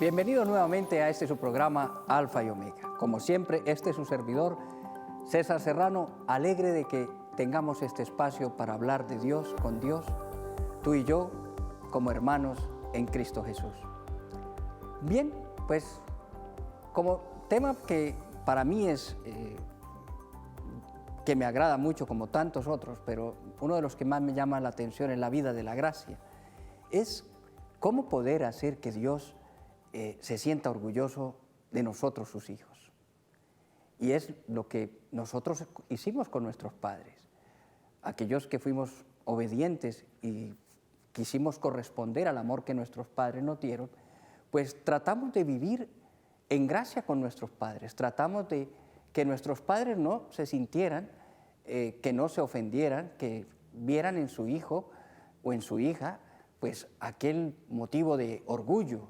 Bienvenido nuevamente a este su programa Alfa y Omega. Como siempre, este es su servidor, César Serrano, alegre de que tengamos este espacio para hablar de Dios con Dios, tú y yo, como hermanos en Cristo Jesús. Bien, pues como tema que para mí es, que me agrada mucho como tantos otros, pero uno de los que más me llama la atención en la vida de la gracia, es cómo poder hacer que Dios se sienta orgulloso de nosotros, sus hijos. Y es lo que nosotros hicimos con nuestros padres. Aquellos que fuimos obedientes y quisimos corresponder al amor que nuestros padres nos dieron, pues tratamos de vivir en gracia con nuestros padres. Tratamos de que nuestros padres no se sintieran, que no se ofendieran, que vieran en su hijo o en su hija pues aquel motivo de orgullo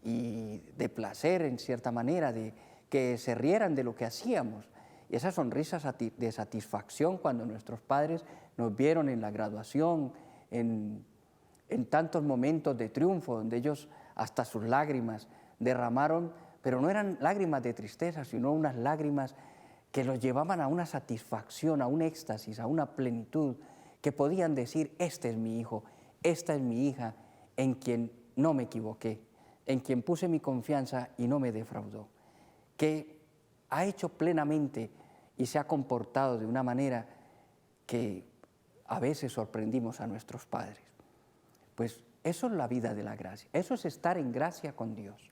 y de placer en cierta manera, de que se rieran de lo que hacíamos. Y esas sonrisas de satisfacción cuando nuestros padres nos vieron en la graduación, en tantos momentos de triunfo, donde ellos hasta sus lágrimas derramaron, pero no eran lágrimas de tristeza, sino unas lágrimas que los llevaban a una satisfacción, a un éxtasis, a una plenitud, que podían decir, este es mi hijo, esta es mi hija, en quien no me equivoqué, en quien puse mi confianza y no me defraudó, que ha hecho plenamente y se ha comportado de una manera que a veces sorprendimos a nuestros padres. Pues eso es la vida de la gracia, eso es estar en gracia con Dios.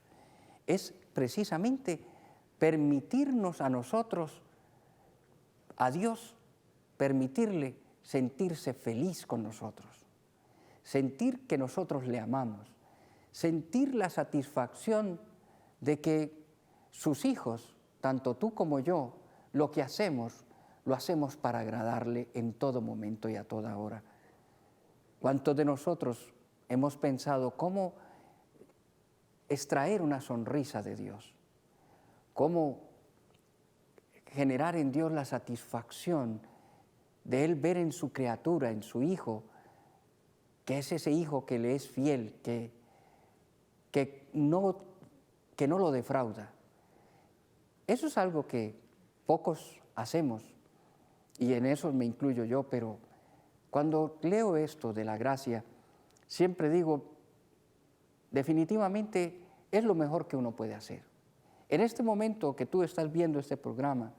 Es precisamente permitirnos a nosotros, a Dios, permitirle sentirse feliz con nosotros, sentir que nosotros le amamos, sentir la satisfacción de que sus hijos, tanto tú como yo, lo que hacemos, lo hacemos para agradarle en todo momento y a toda hora. ¿Cuántos de nosotros hemos pensado cómo extraer una sonrisa de Dios? ¿Cómo generar en Dios la satisfacción de Él ver en su criatura, en su hijo, que es ese hijo que le es fiel, que no lo defrauda? Eso es algo que pocos hacemos, y en eso me incluyo yo, pero cuando leo esto de la gracia, siempre digo, definitivamente es lo mejor que uno puede hacer. En este momento que tú estás viendo este programa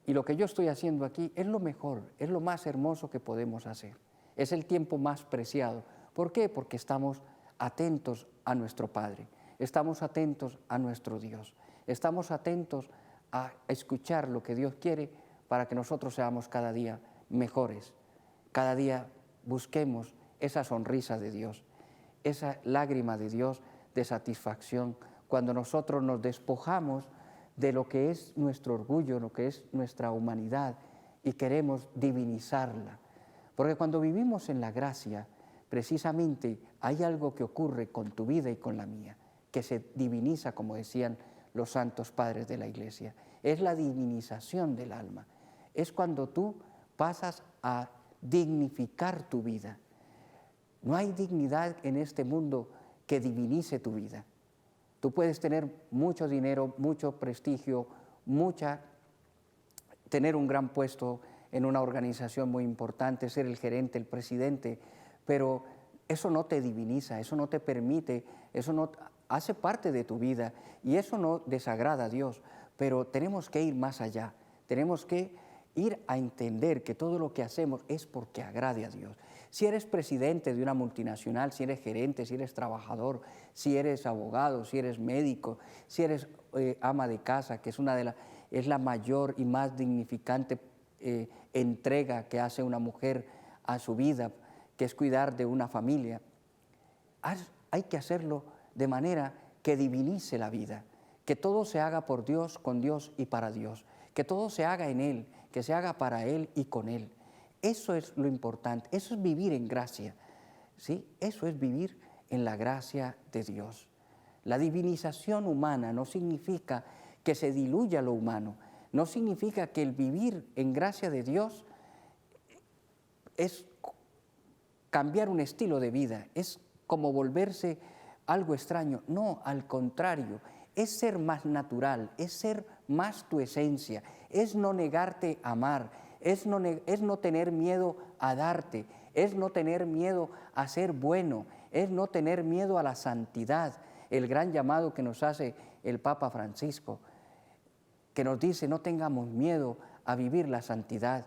y lo que yo estoy haciendo aquí, es lo mejor, es lo más hermoso que podemos hacer. Es el tiempo más preciado. ¿Por qué? Porque estamos atentos a nuestro Padre, estamos atentos a nuestro Dios, estamos atentos a escuchar lo que Dios quiere para que nosotros seamos cada día mejores, cada día busquemos esa sonrisa de Dios, esa lágrima de Dios de satisfacción, cuando nosotros nos despojamos de lo que es nuestro orgullo, lo que es nuestra humanidad y queremos divinizarla. Porque cuando vivimos en la gracia, precisamente hay algo que ocurre con tu vida y con la mía, que se diviniza, como decían los santos padres de la Iglesia. Es la divinización del alma. Es cuando tú pasas a dignificar tu vida. No hay dignidad en este mundo que divinice tu vida. Tú puedes tener mucho dinero, mucho prestigio, tener un gran puesto en una organización muy importante, ser el gerente, el presidente, pero eso no te diviniza, eso no te permite, eso no hace parte de tu vida y eso no desagrada a Dios, pero tenemos que ir más allá, tenemos que ir a entender que todo lo que hacemos es porque agrade a Dios. Si eres presidente de una multinacional, si eres gerente, si eres trabajador, si eres abogado, si eres médico, si eres ama de casa, que es la mayor y más dignificante entrega que hace una mujer a su vida, que es cuidar de una familia. Hay que hacerlo de manera que divinice la vida, que todo se haga por Dios, con Dios y para Dios, que todo se haga en Él, que se haga para Él y con Él. Eso es lo importante, eso es vivir en gracia, ¿sí? Eso es vivir en la gracia de Dios. La divinización humana no significa que se diluya lo humano, no significa que el vivir en gracia de Dios es cambiar un estilo de vida, es como volverse algo extraño. No, al contrario, es ser más natural, es ser más tu esencia, es no negarte a amar, es no tener miedo a darte, es no tener miedo a ser bueno, es no tener miedo a la santidad, el gran llamado que nos hace el Papa Francisco, que nos dice no tengamos miedo a vivir la santidad,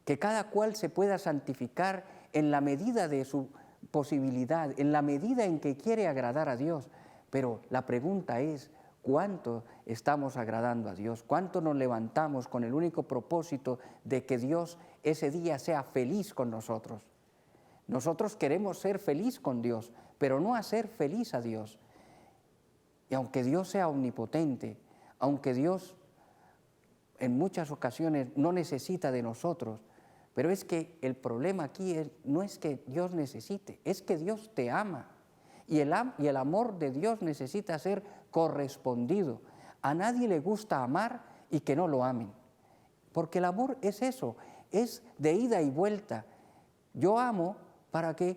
que cada cual se pueda santificar en la medida de su posibilidad, en la medida en que quiere agradar a Dios. Pero la pregunta es, ¿cuánto estamos agradando a Dios? ¿Cuánto nos levantamos con el único propósito de que Dios ese día sea feliz con nosotros? Nosotros queremos ser feliz con Dios, pero no hacer feliz a Dios. Y aunque Dios sea omnipotente, aunque Dios en muchas ocasiones no necesita de nosotros, pero es que el problema aquí no es que Dios necesite, es que Dios te ama. Y el amor de Dios necesita ser correspondido. A nadie le gusta amar y que no lo amen. Porque el amor es eso, es de ida y vuelta. Yo amo para que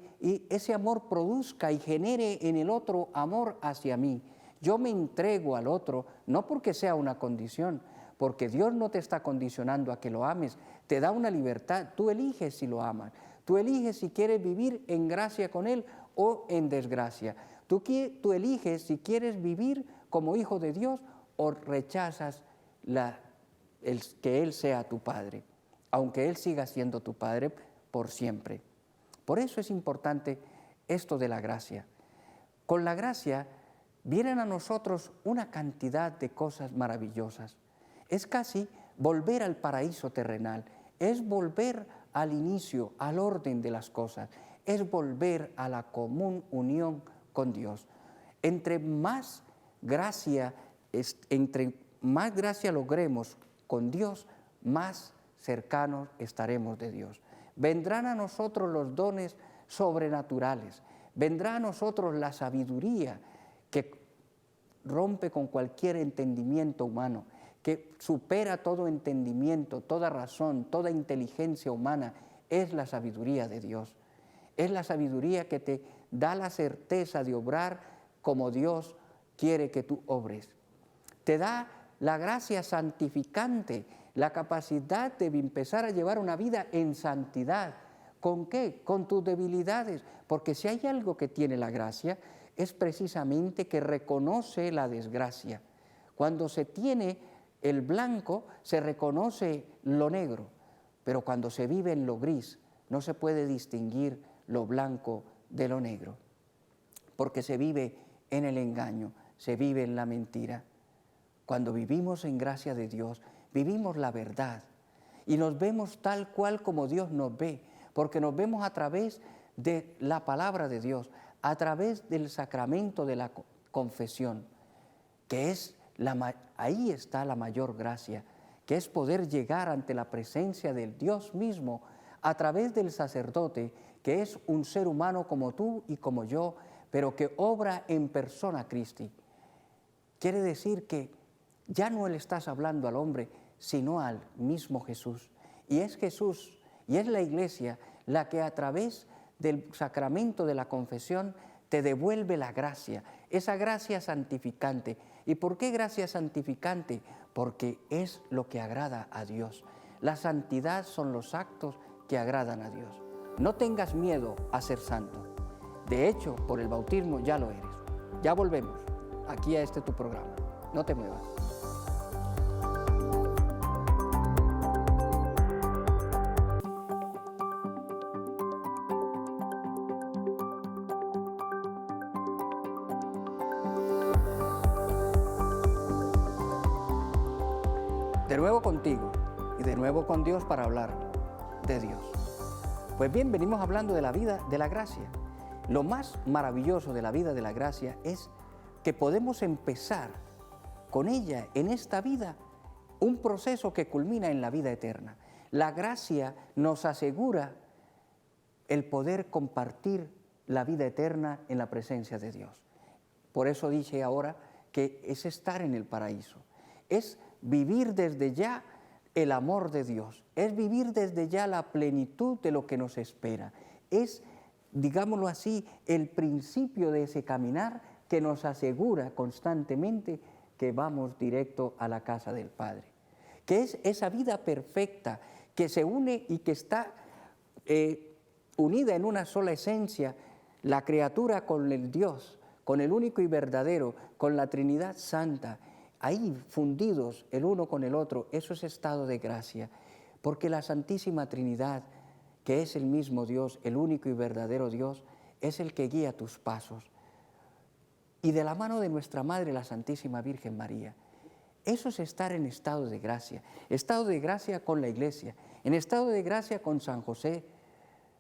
ese amor produzca y genere en el otro amor hacia mí. Yo me entrego al otro, no porque sea una condición, porque Dios no te está condicionando a que lo ames, te da una libertad, tú eliges si lo amas, tú eliges si quieres vivir en gracia con Él o en desgracia, tú eliges si quieres vivir como hijo de Dios o rechazas que Él sea tu Padre, aunque Él siga siendo tu Padre por siempre. Por eso es importante esto de la gracia. Con la gracia vienen a nosotros una cantidad de cosas maravillosas. Es casi volver al paraíso terrenal, es volver al inicio, al orden de las cosas, es volver a la común unión con Dios. Entre más gracia logremos con Dios, más cercanos estaremos de Dios. Vendrán a nosotros los dones sobrenaturales, vendrá a nosotros la sabiduría que rompe con cualquier entendimiento humano, que supera todo entendimiento, toda razón, toda inteligencia humana, es la sabiduría de Dios. Es la sabiduría que te da la certeza de obrar como Dios quiere que tú obres. Te da la gracia santificante, la capacidad de empezar a llevar una vida en santidad. ¿Con qué? Con tus debilidades. Porque si hay algo que tiene la gracia, es precisamente que reconoce la desgracia. Cuando se tiene el blanco, se reconoce lo negro, pero cuando se vive en lo gris, no se puede distinguir lo blanco de lo negro, porque se vive en el engaño, se vive en la mentira. Cuando vivimos en gracia de Dios, vivimos la verdad y nos vemos tal cual como Dios nos ve, porque nos vemos a través de la palabra de Dios, a través del sacramento de la confesión, que es ahí está la mayor gracia, que es poder llegar ante la presencia del Dios mismo a través del sacerdote, que es un ser humano como tú y como yo, pero que obra en persona Christi. Quiere decir que ya no le estás hablando al hombre, sino al mismo Jesús. Y es Jesús, y es la Iglesia, la que a través del sacramento de la confesión te devuelve la gracia, esa gracia santificante. ¿Y por qué gracia santificante? Porque es lo que agrada a Dios. La santidad son los actos que agradan a Dios. No tengas miedo a ser santo. De hecho, por el bautismo ya lo eres. Ya volvemos aquí a tu programa. No te muevas. De nuevo contigo y de nuevo con Dios para hablar de Dios. Pues bien, venimos hablando de la vida de la gracia. Lo más maravilloso de la vida de la gracia es que podemos empezar con ella en esta vida un proceso que culmina en la vida eterna. La gracia nos asegura el poder compartir la vida eterna en la presencia de Dios. Por eso dije ahora que es estar en el paraíso, es vivir desde ya el amor de Dios, es vivir desde ya la plenitud de lo que nos espera, es digámoslo así, el principio de ese caminar que nos asegura constantemente que vamos directo a la casa del Padre, que es esa vida perfecta que se une y que está unida en una sola esencia, la criatura con el Dios, con el único y verdadero, con la Trinidad Santa, ahí fundidos el uno con el otro. Eso es estado de gracia, porque la Santísima Trinidad, que es el mismo Dios, el único y verdadero Dios, es el que guía tus pasos. Y de la mano de nuestra Madre, la Santísima Virgen María. Eso es estar en estado de gracia con la Iglesia, en estado de gracia con San José,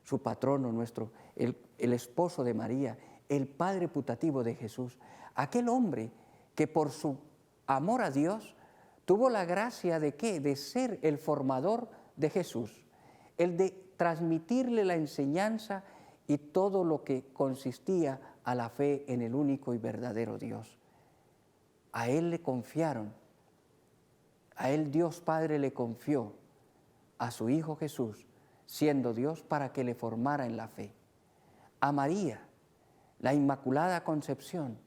su patrono nuestro, el esposo de María, el padre putativo de Jesús, aquel hombre que por su amor a Dios tuvo la gracia de ¿qué? De ser el formador de Jesús, el de transmitirle la enseñanza y todo lo que consistía a la fe en el único y verdadero Dios. A él le confiaron, a él Dios Padre le confió a su Hijo Jesús, siendo Dios, para que le formara en la fe. A María, la Inmaculada Concepción,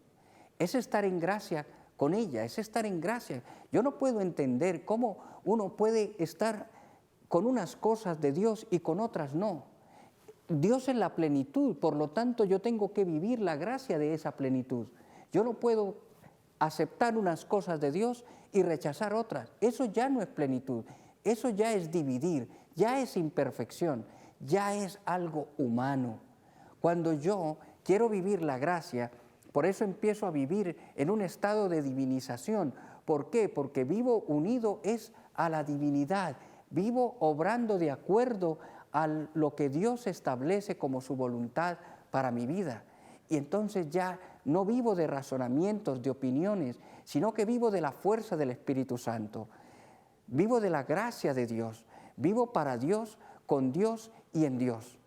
es estar en gracia con ella, es estar en gracia. Yo no puedo entender cómo uno puede estar con unas cosas de Dios y con otras no. Dios es la plenitud, por lo tanto yo tengo que vivir la gracia de esa plenitud. Yo no puedo aceptar unas cosas de Dios y rechazar otras. Eso ya no es plenitud, eso ya es dividir, ya es imperfección, ya es algo humano. Cuando yo quiero vivir la gracia, por eso empiezo a vivir en un estado de divinización. ¿Por qué? Porque vivo unido es a la divinidad, vivo obrando de acuerdo a lo que Dios establece como su voluntad para mi vida. Y entonces ya no vivo de razonamientos, de opiniones, sino que vivo de la fuerza del Espíritu Santo. Vivo de la gracia de Dios, vivo para Dios, con Dios y en Dios.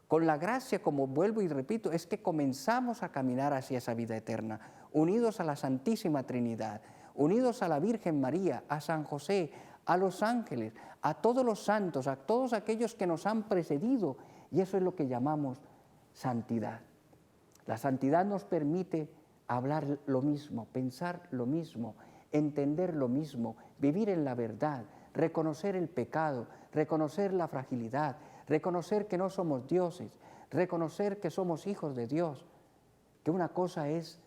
Con la gracia, como vuelvo y repito, es que comenzamos a caminar hacia esa vida eterna, unidos a la Santísima Trinidad, unidos a la Virgen María, a San José, a los ángeles, a todos los santos, a todos aquellos que nos han precedido. Y eso es lo que llamamos santidad. La santidad nos permite hablar lo mismo, pensar lo mismo, entender lo mismo, vivir en la verdad, reconocer el pecado, reconocer la fragilidad, reconocer que no somos dioses, reconocer que somos hijos de Dios, que una cosa es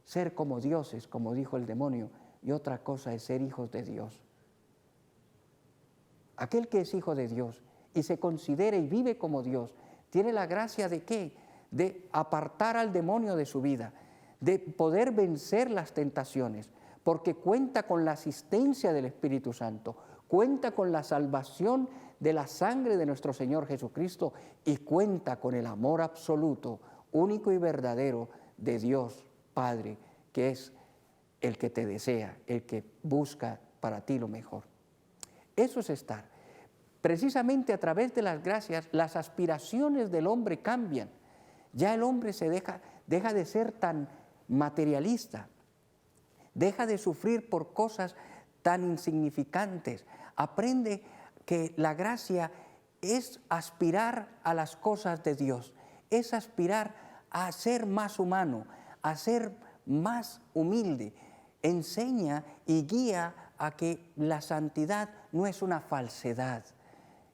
ser como dioses, como dijo el demonio, y otra cosa es ser hijos de Dios. Aquel que es hijo de Dios y se considera y vive como Dios, tiene la gracia de ¿qué? De apartar al demonio de su vida, de poder vencer las tentaciones, porque cuenta con la asistencia del Espíritu Santo, cuenta con la salvación de la sangre de nuestro Señor Jesucristo y cuenta con el amor absoluto, único y verdadero de Dios Padre, que es el que te desea, el que busca para ti lo mejor. Eso es estar. Precisamente a través de las gracias, las aspiraciones del hombre cambian. Ya el hombre se deja de ser tan materialista, deja de sufrir por cosas tan insignificantes, aprende que la gracia es aspirar a las cosas de Dios, es aspirar a ser más humano, a ser más humilde. Enseña y guía a que la santidad no es una falsedad,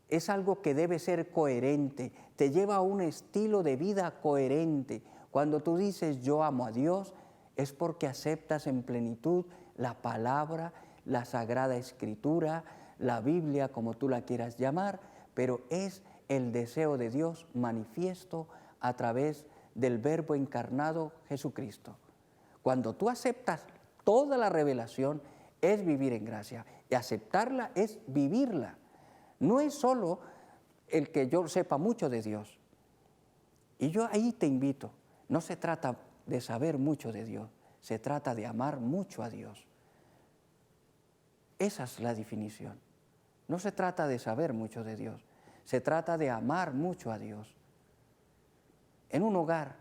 es algo que debe ser coherente, te lleva a un estilo de vida coherente. Cuando tú dices yo amo a Dios, es porque aceptas en plenitud la palabra, la Sagrada Escritura, la Biblia, como tú la quieras llamar, pero es el deseo de Dios manifiesto a través del Verbo encarnado Jesucristo. Cuando tú aceptas toda la revelación, es vivir en gracia, y aceptarla es vivirla. No es solo el que yo sepa mucho de Dios. Y yo ahí te invito, no se trata de saber mucho de Dios, se trata de amar mucho a Dios. Esa es la definición. No se trata de saber mucho de Dios, se trata de amar mucho a Dios. En un hogar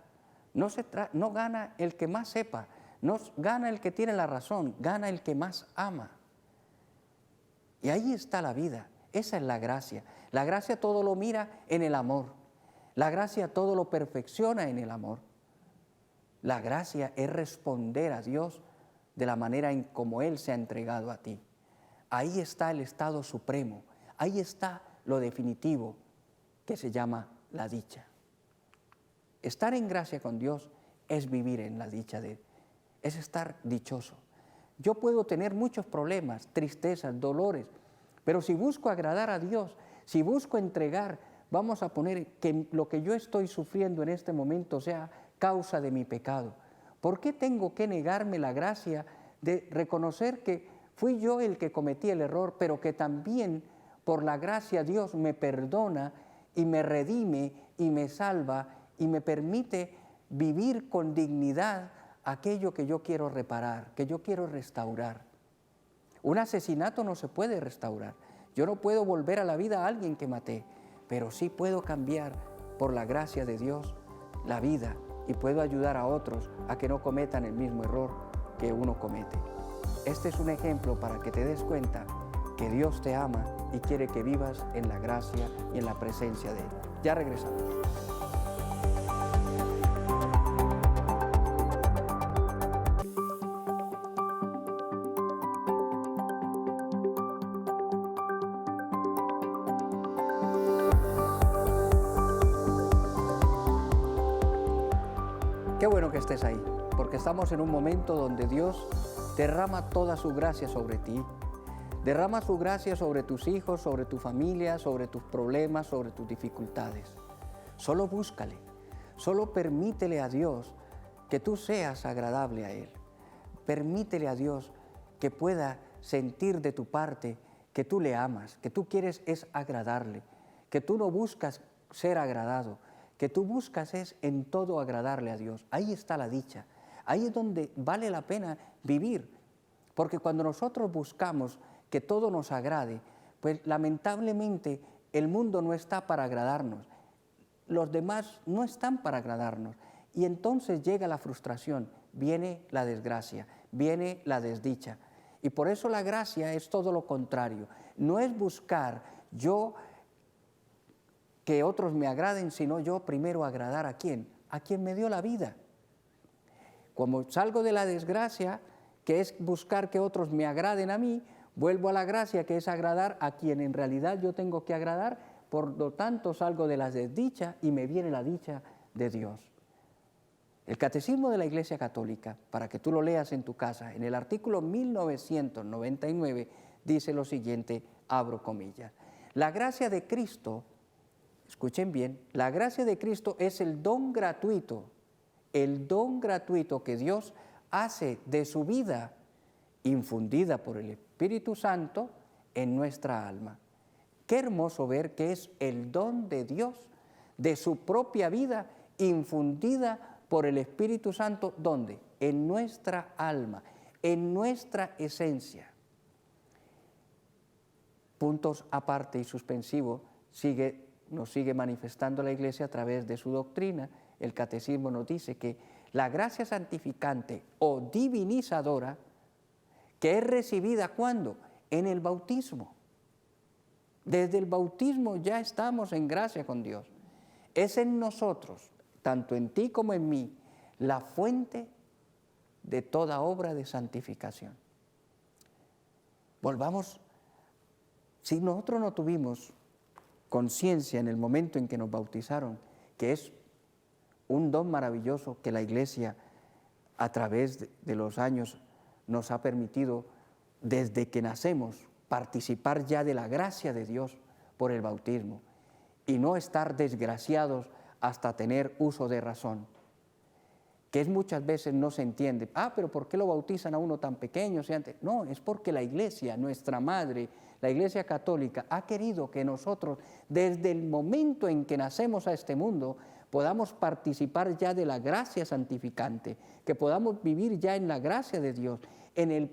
no gana el que más sepa, no gana el que tiene la razón, gana el que más ama. Y ahí está la vida, esa es la gracia. La gracia todo lo mira en el amor. La gracia todo lo perfecciona en el amor. La gracia es responder a Dios de la manera en como Él se ha entregado a ti. Ahí está el estado supremo, ahí está lo definitivo que se llama la dicha. Estar en gracia con Dios es vivir en la dicha de Él, es estar dichoso. Yo puedo tener muchos problemas, tristezas, dolores, pero si busco agradar a Dios, si busco entregar, vamos a poner que lo que yo estoy sufriendo en este momento sea causa de mi pecado. ¿Por qué tengo que negarme la gracia de reconocer que fui yo el que cometí el error, pero que también por la gracia Dios me perdona y me redime y me salva y me permite vivir con dignidad aquello que yo quiero reparar, que yo quiero restaurar? Un asesinato no se puede restaurar. Yo no puedo volver a la vida a alguien que maté, pero sí puedo cambiar por la gracia de Dios la vida y puedo ayudar a otros a que no cometan el mismo error que uno comete. Este es un ejemplo para que te des cuenta que Dios te ama y quiere que vivas en la gracia y en la presencia de Él. Ya regresamos. Qué bueno que estés ahí, porque estamos en un momento donde Dios derrama toda su gracia sobre ti. Derrama su gracia sobre tus hijos, sobre tu familia, sobre tus problemas, sobre tus dificultades. Solo búscale, solo permítele a Dios que tú seas agradable a Él. Permítele a Dios que pueda sentir de tu parte que tú le amas, que tú quieres es agradarle, que tú no buscas ser agradado, que tú buscas es en todo agradarle a Dios. Ahí está la dicha, ahí es donde vale la pena vivir, porque cuando nosotros buscamos que todo nos agrade, pues lamentablemente el mundo no está para agradarnos, los demás no están para agradarnos, y entonces llega la frustración, viene la desgracia, viene la desdicha, y por eso la gracia es todo lo contrario, no es buscar yo que otros me agraden, sino yo primero agradar a ¿quién? A quien me dio la vida. Como salgo de la desgracia, que es buscar que otros me agraden a mí, vuelvo a la gracia, que es agradar a quien en realidad yo tengo que agradar, por lo tanto salgo de la desdicha y me viene la dicha de Dios. El Catecismo de la Iglesia Católica, para que tú lo leas en tu casa, en el artículo 1999 dice lo siguiente, abro comillas, la gracia de Cristo, escuchen bien, la gracia de Cristo es el don gratuito que Dios hace de su vida infundida por el Espíritu Santo en nuestra alma. Qué hermoso ver que es el don de Dios, de su propia vida infundida por el Espíritu Santo, ¿dónde? En nuestra alma, en nuestra esencia. Puntos aparte y suspensivos nos sigue manifestando la Iglesia a través de su doctrina. El Catecismo nos dice que la gracia santificante o divinizadora, que es recibida ¿cuándo? En el bautismo. Desde el bautismo ya estamos en gracia con Dios. Es en nosotros, tanto en ti como en mí, la fuente de toda obra de santificación. Volvamos, si nosotros no tuvimos conciencia en el momento en que nos bautizaron, que es un don maravilloso que la Iglesia a través de los años nos ha permitido desde que nacemos participar ya de la gracia de Dios por el bautismo y no estar desgraciados hasta tener uso de razón, que es muchas veces no se entiende, pero ¿por qué lo bautizan a uno tan pequeño? No, es porque la Iglesia, nuestra madre, la Iglesia Católica, ha querido que nosotros, desde el momento en que nacemos a este mundo, podamos participar ya de la gracia santificante, que podamos vivir ya en la gracia de Dios, en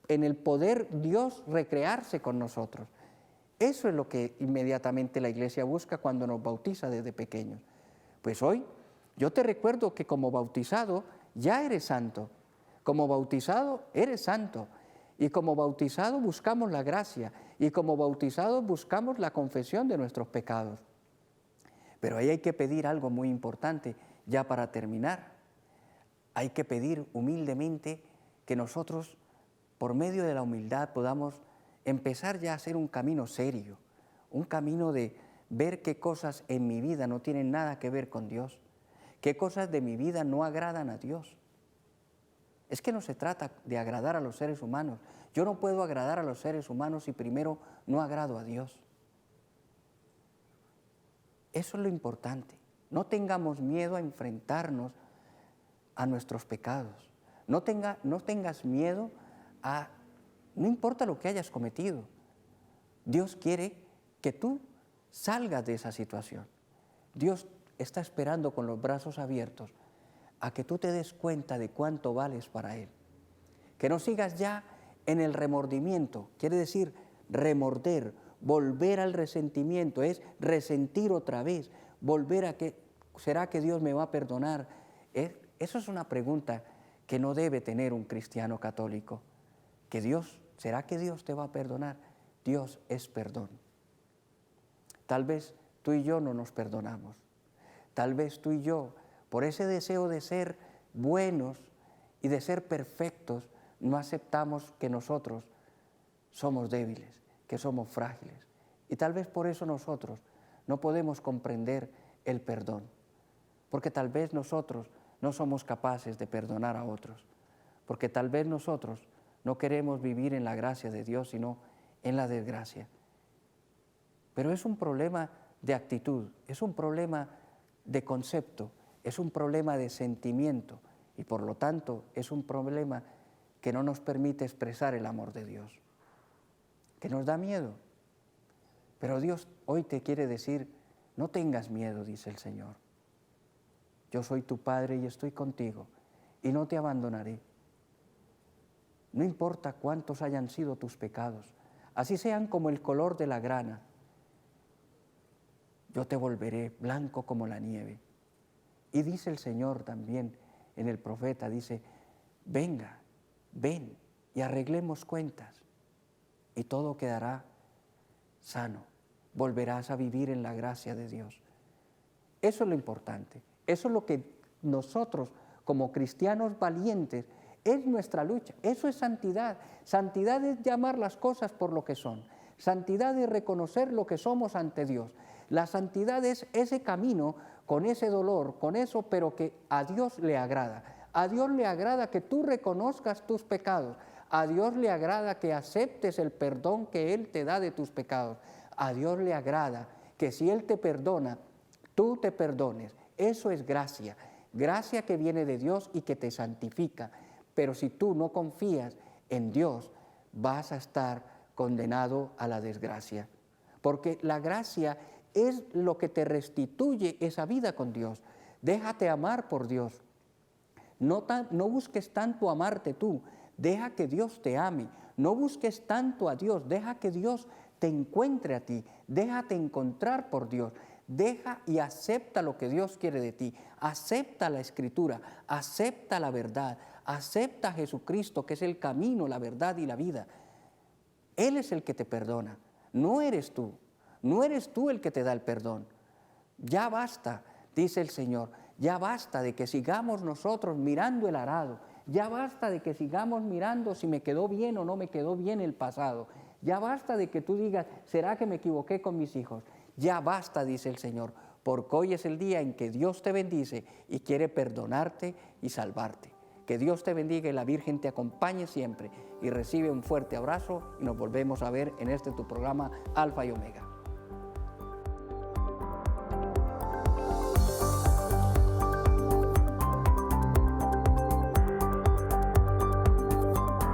el poder Dios recrearse con nosotros. Eso es lo que inmediatamente la Iglesia busca cuando nos bautiza desde pequeños. Pues hoy yo te recuerdo que como bautizado ya eres santo, como bautizado eres santo, y como bautizado buscamos la gracia, y como bautizado buscamos la confesión de nuestros pecados. Pero ahí hay que pedir algo muy importante, ya para terminar. Hay que pedir humildemente que nosotros, por medio de la humildad, podamos empezar ya a hacer un camino serio, un camino de ver qué cosas en mi vida no tienen nada que ver con Dios, qué cosas de mi vida no agradan a Dios. Es que no se trata de agradar a los seres humanos. Yo no puedo agradar a los seres humanos si primero no agrado a Dios. Eso es lo importante. No tengamos miedo a enfrentarnos a nuestros pecados. No tengas miedo a, no importa lo que hayas cometido. Dios quiere que tú salgas de esa situación. Dios está esperando con los brazos abiertos a que tú te des cuenta de cuánto vales para Él. Que no sigas ya en el remordimiento, quiere decir remorder, volver al resentimiento, es resentir otra vez, volver a que, ¿será que Dios me va a perdonar? Eso es una pregunta que no debe tener un cristiano católico. ¿Será que Dios te va a perdonar? Dios es perdón. Tal vez tú y yo no nos perdonamos. Tal vez tú y yo, por ese deseo de ser buenos y de ser perfectos, no aceptamos que nosotros somos débiles, que somos frágiles. Y tal vez por eso nosotros no podemos comprender el perdón, porque tal vez nosotros no somos capaces de perdonar a otros, porque tal vez nosotros no queremos vivir en la gracia de Dios, sino en la desgracia. Pero es un problema de actitud, es un problema de concepto, es un problema de sentimiento y por lo tanto es un problema que no nos permite expresar el amor de Dios, que nos da miedo. Pero Dios hoy te quiere decir, no tengas miedo, dice el Señor. Yo soy tu Padre y estoy contigo y no te abandonaré. No importa cuántos hayan sido tus pecados, así sean como el color de la grana, yo te volveré blanco como la nieve. Y dice el Señor también en el profeta, dice, venga, ven y arreglemos cuentas y todo quedará sano. Volverás a vivir en la gracia de Dios. Eso es lo importante. Eso es lo que nosotros como cristianos valientes es nuestra lucha. Eso es santidad. Santidad es llamar las cosas por lo que son. Santidad es reconocer lo que somos ante Dios. La santidad es ese camino con ese dolor, con eso, pero que a Dios le agrada. A Dios le agrada que tú reconozcas tus pecados. A Dios le agrada que aceptes el perdón que Él te da de tus pecados. A Dios le agrada que si Él te perdona, tú te perdones. Eso es gracia. Gracia que viene de Dios y que te santifica. Pero si tú no confías en Dios, vas a estar condenado a la desgracia. Porque la gracia es lo que te restituye esa vida con Dios. Déjate amar por Dios. No busques tanto amarte tú, deja que Dios te ame. No busques tanto a Dios, deja que Dios te encuentre a ti. Déjate encontrar por Dios. Deja y acepta lo que Dios quiere de ti. Acepta la Escritura, acepta la verdad, acepta a Jesucristo, que es el camino, la verdad y la vida. Él es el que te perdona, no eres tú. No eres tú el que te da el perdón. Ya basta, dice el Señor, ya basta de que sigamos nosotros mirando el arado. Ya basta de que sigamos mirando si me quedó bien o no me quedó bien el pasado. Ya basta de que tú digas, ¿será que me equivoqué con mis hijos? Ya basta, dice el Señor, porque hoy es el día en que Dios te bendice y quiere perdonarte y salvarte. Que Dios te bendiga y la Virgen te acompañe siempre. Y recibe un fuerte abrazo y nos volvemos a ver en este tu programa Alfa y Omega.